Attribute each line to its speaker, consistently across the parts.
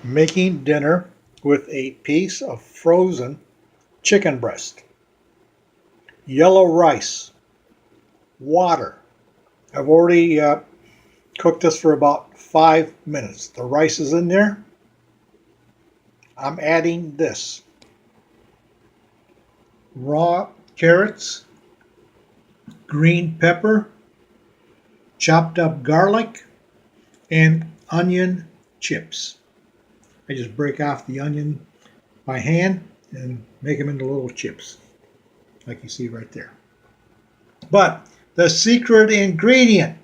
Speaker 1: Making dinner with a piece of frozen chicken breast, yellow rice, water. I've already cooked this for about 5 minutes. The rice is in there. I'm adding this. Raw carrots, green pepper, chopped up garlic, and onion chips. I just break off the onion by hand and make them into little chips, like you see right there. But the secret ingredient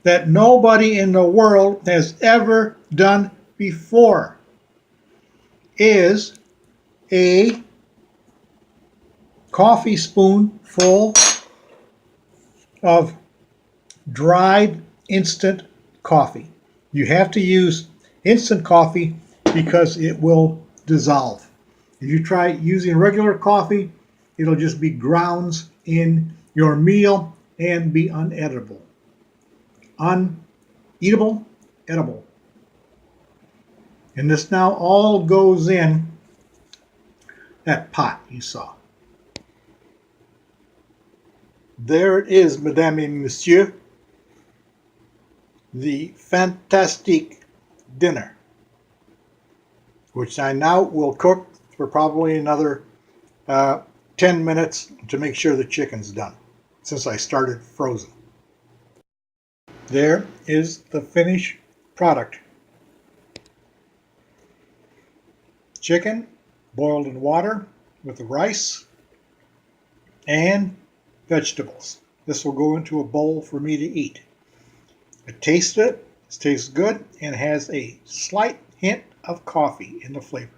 Speaker 1: that nobody in the world has ever done before is a coffee spoonful of dried instant coffee. You have to use instant coffee because it will dissolve. If you try using regular coffee, it'll just be grounds in your meal and be unedible. Uneatable, edible. And this now all goes in that pot you saw. There it is, Mesdames et Messieurs, the fantastic dinner, which I now will cook for probably another 10 minutes to make sure the chicken's done, since I started frozen. There is the finished product. Chicken boiled in water with the rice and vegetables. This will go into a bowl for me to eat. I tasted it. It tastes good and has a slight hint of coffee in the flavor.